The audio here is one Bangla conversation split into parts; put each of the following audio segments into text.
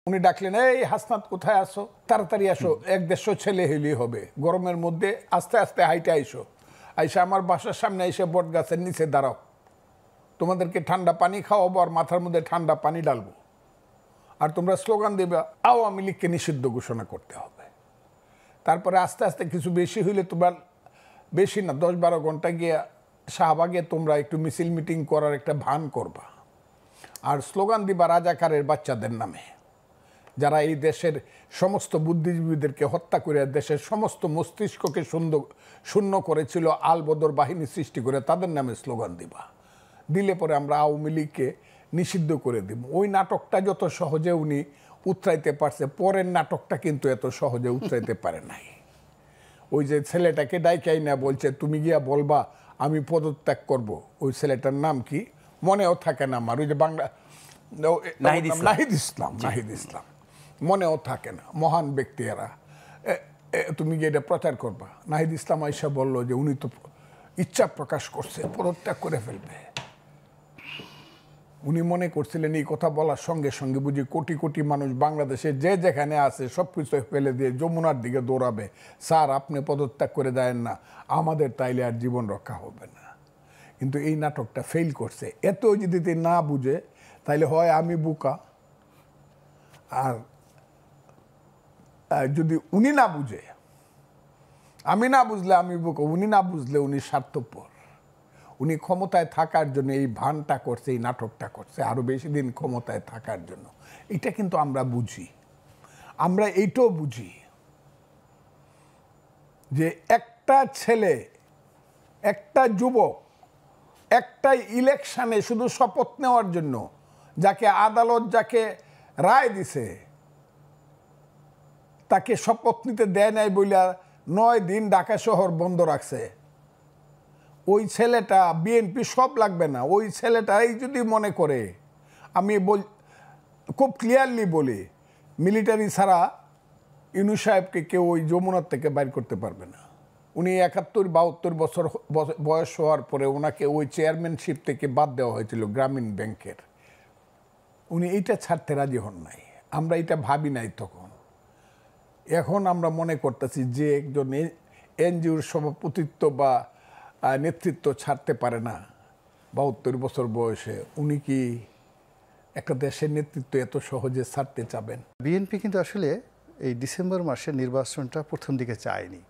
উনি ডাকলেন, এই হাসনাত কোথায় আসো, তাড়াতাড়ি আসো, 1-150 ছেলে হইলেই হবে, গরমের মধ্যে আস্তে আস্তে হাইটে আইসো, আইসা আমার বাসার সামনে এসে বট গাছের নিচে দাঁড়াও, তোমাদেরকে ঠান্ডা পানি খাওয়াবো আর মাথার মধ্যে ঠান্ডা পানি ডালবো, আর তোমরা স্লোগান দেবে আওয়ামী লীগকে নিষিদ্ধ ঘোষণা করতে হবে। তারপরে আস্তে আস্তে কিছু বেশি হইলে তোমরা, বেশি না 10-12 ঘন্টা গিয়ে শাহবাগে তোমরা একটু মিছিল মিটিং করার একটা ভান করবা, আর স্লোগান দিবা রাজাকারের বাচ্চাদের নামে, যারা এই দেশের সমস্ত বুদ্ধিজীবীদেরকে হত্যা করে দেশের সমস্ত মস্তিষ্ককে শূন্য করেছিল, আলবদর বাহিনী সৃষ্টি করে তাদের নামে স্লোগান দিবা। দিলে পরে আমরা আওয়ামী লীগকে নিষিদ্ধ করে দিব। ওই নাটকটা যত সহজে উনি উতরাইতে পারছে, পরের নাটকটা কিন্তু এত সহজে উতরাইতে পারে নাই। ওই যে ছেলেটাকে ডাইকাই না বলছে তুমি গিয়া বলবা আমি পদত্যাগ করব, ওই ছেলেটার নাম কি মনেও থাকে না আমার, ওই যে বাংলা নাহিদ ইসলাম মনেও থাকে না, মহান ব্যক্তি এরা। তুমি গিয়ে এটা প্রচার করবা। নাহিদ ইসলাম আইসা বললো যে উনি তো ইচ্ছা প্রকাশ করছে, পদত্যাগ করে ফেলবে। উনি মনে করছিলেন এই কথা বলার সঙ্গে সঙ্গে বুঝি কোটি কোটি মানুষ বাংলাদেশে যে যেখানে আছে সব কিছু ফেলে দিয়ে যমুনার দিকে দৌড়াবে, স্যার আপনি পদত্যাগ করে দেন না, আমাদের তাইলে আর জীবন রক্ষা হবে না। কিন্তু এই নাটকটা ফেল করছে। এত যদি না বুঝে তাইলে হয় আমি বোকা, আর যদি উনি না বুঝে, আমি না বুঝলে আমি বোকা, উনি না বুঝলে উনি স্বার্থপর। উনি ক্ষমতায় থাকার জন্য এই ভানটা করছে, এই নাটকটা করছে, আরো বেশি দিন ক্ষমতায় থাকার জন্য। এটা কিন্তু আমরা বুঝি, আমরা এইটাও বুঝি যে একটা ছেলে, একটা যুবক, একটা ইলেকশনে শুধু শপথ নেওয়ার জন্য যাকে আদালত যাকে রায় দিছে তাকে শপথ নিতে দেয় নাই বইলা 9 দিন ঢাকা শহর বন্ধ রাখছে। ওই ছেলেটা বিএনপি সব লাগবে না, ওই ছেলেটাই যদি মনে করে, আমি খুব ক্লিয়ারলি বলি, মিলিটারি ছাড়া ইউনূস সাহেবকে কেউ ওই যমুনার থেকে বাইর করতে পারবে না। উনি 71-72 বছর বয়স হওয়ার পরে ওনাকে ওই চেয়ারম্যানশিপ থেকে বাদ দেওয়া হয়েছিল গ্রামীণ ব্যাংকের। উনি এইটা ছাড়তে রাজি হন নাই, আমরা এটা ভাবি নাই তখন। এখন আমরা মনে করতেছি যে একজন এনজিওর সভাপতিত্ব বা নেতৃত্ব ছাড়তে পারে না 72 বছর বয়সে, উনি কি একটা দেশের নেতৃত্ব এত সহজে ছাড়তে চাবেন? বিএনপি কিন্তু আসলে এই ডিসেম্বর মাসে নির্বাচনটা প্রথম দিকে চায়নি।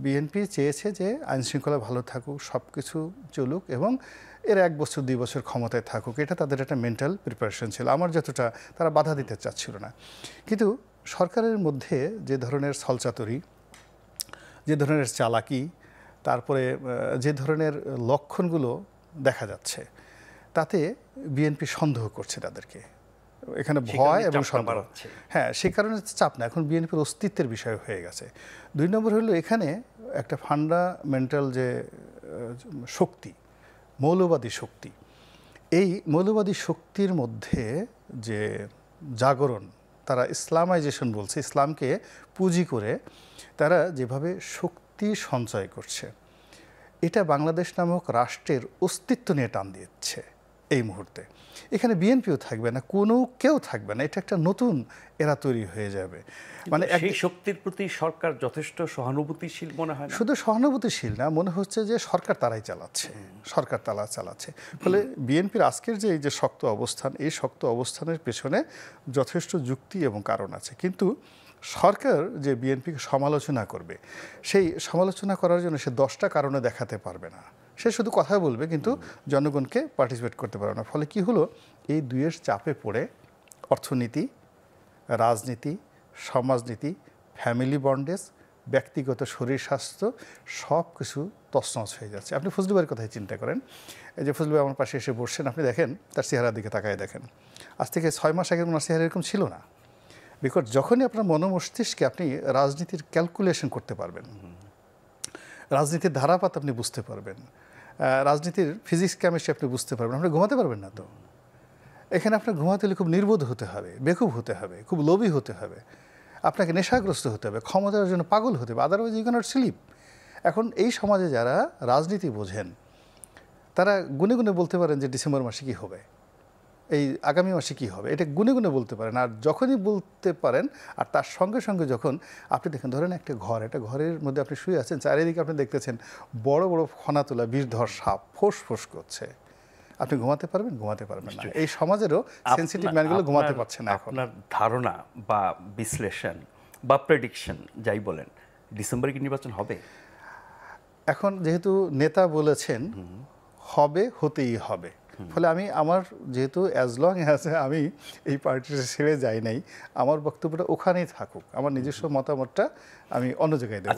বিএনপি চেয়েছে যে আইনশৃঙ্খলা ভালো থাকুক, সব কিছু চলুক এবং এর 1 বছর 2 বছর ক্ষমতায় থাকুক, এটা তাদের একটা মেন্টাল প্রিপারেশন ছিল। আমার যতটা তারা বাধা দিতে চাচ্ছিল না। কিন্তু সরকারের মধ্যে যে ধরনের ছলচাতুরি, যে ধরনের চালাকি, তারপরে যে ধরনের লক্ষণগুলো দেখা যাচ্ছে, তাতে বিএনপি সন্দেহ করছে তাদেরকে। এখানে ভয় এবং সন্দেহ, হ্যাঁ, সেই কারণে চাপ না, এখন বিএনপির অস্তিত্বের বিষয় হয়ে গেছে। 2 নম্বর হলো এখানে একটা ফান্ডামেন্টাল যে শক্তি, মৌলবাদী শক্তি, এই মৌলবাদী শক্তির মধ্যে যে জাগরণ, তারা ইসলামাইজেশন বলছে, ইসলামকে পুঁজি করে তারা যেভাবে শক্তি সঞ্চয় করছে, এটা বাংলাদেশ নামক রাষ্ট্রের অস্তিত্ব নিয়ে টান দিচ্ছে এই মুহূর্তে। এখানে বিএনপিও থাকবে না, কোনো কেউ থাকবে না, এটা একটা নতুন এরা তৈরি হয়ে যাবে। মানে এই শক্তির প্রতি সরকার যথেষ্ট সহানুভূতিশীল মনে হয়। শুধু সহানুভূতিশীল না, মনে হচ্ছে যে সরকার তারাই চালাচ্ছে, সরকার তারা চালাচ্ছে। ফলে বিএনপির আজকের যে এই যে শক্ত অবস্থান, এই শক্ত অবস্থানের পেছনে যথেষ্ট যুক্তি এবং কারণ আছে। কিন্তু সরকার যে বিএনপিকে সমালোচনা করবে, সেই সমালোচনা করার জন্য সে 10টা কারণে দেখাতে পারবে না। সে শুধু কথা বলবে কিন্তু জনগণকে পার্টিসিপেট করতে পারবে না। ফলে কি হলো, এই দুইয়ের চাপে পড়ে অর্থনীতি, রাজনীতি, সমাজনীতি, ফ্যামিলি বন্ডেজ, ব্যক্তিগত শরীর স্বাস্থ্য সব কিছু তছনছ হয়ে যাচ্ছে। আপনি ফজলু ভাইয়ের কথাই চিন্তা করেন, এই যে ফজলু ভাই আমার পাশে এসে বসছেন, আপনি দেখেন তার চেহারার দিকে তাকায় দেখেন, আজ থেকে 6 মাস আগে ওনার চেহারা এরকম ছিল না। বিকজ যখনই আপনার মনোমস্তিষ্কে আপনি রাজনীতির ক্যালকুলেশন করতে পারবেন, রাজনীতির ধারাপাত আপনি বুঝতে পারবেন, রাজনীতির ফিজিক্স কেমিস্ট্রি আপনি বুঝতে পারবেন, আপনি ঘুমাতে পারবেন না। তো এখানে আপনার ঘুমাতে হলে খুব নির্বোধ হতে হবে, বেকুব হতে হবে, খুব লোভী হতে হবে, আপনাকে নেশাগ্রস্ত হতে হবে, ক্ষমতার জন্য পাগল হতে হবে, আদারওয়াইজ ইউ ক্যানট স্লিপ। এখন এই সমাজে যারা রাজনীতি বোঝেন তারা গুনে গুনে বলতে পারেন যে ডিসেম্বর মাসে কী হবে। এই আগামী মাসে কি হবে এটা গুনে গুনে বলতে পারেন। আর যখনই বলতে পারেন আর তার সঙ্গে সঙ্গে যখন আপনি দেখেন ধরেন একটা ঘরের মধ্যে আপনি শুয়ে আছেন, চারিদিকে আপনি দেখতেছেন বড় বড় ফনা তোলা বিষধর সাপ ফোঁস ফোঁস করছে, আপনি ঘুমাতে পারবেন? ঘুমাতে পারবেন না। এই সমাজেরও সেনসিটিভ ম্যানগুলো ঘুমাতে পারছে না এখন। আপনার ধারণা বা বিশ্লেষণ বা প্রেডিকশন যাই বলেন, ডিসেম্বরে কি নির্বাচন হবে? এখন যেহেতু নেতা বলেছেন হবে, হতেই হবে, ফলে আমি আমার যেহেতু অ্যাজ লং অ্যাজ আমি এই পার্টিটা ছেড়ে যাই নাই, আমার বক্তব্যটা ওখানেই থাকুক, আমার নিজস্ব মতামতটা আমি অন্য জায়গায় দেব।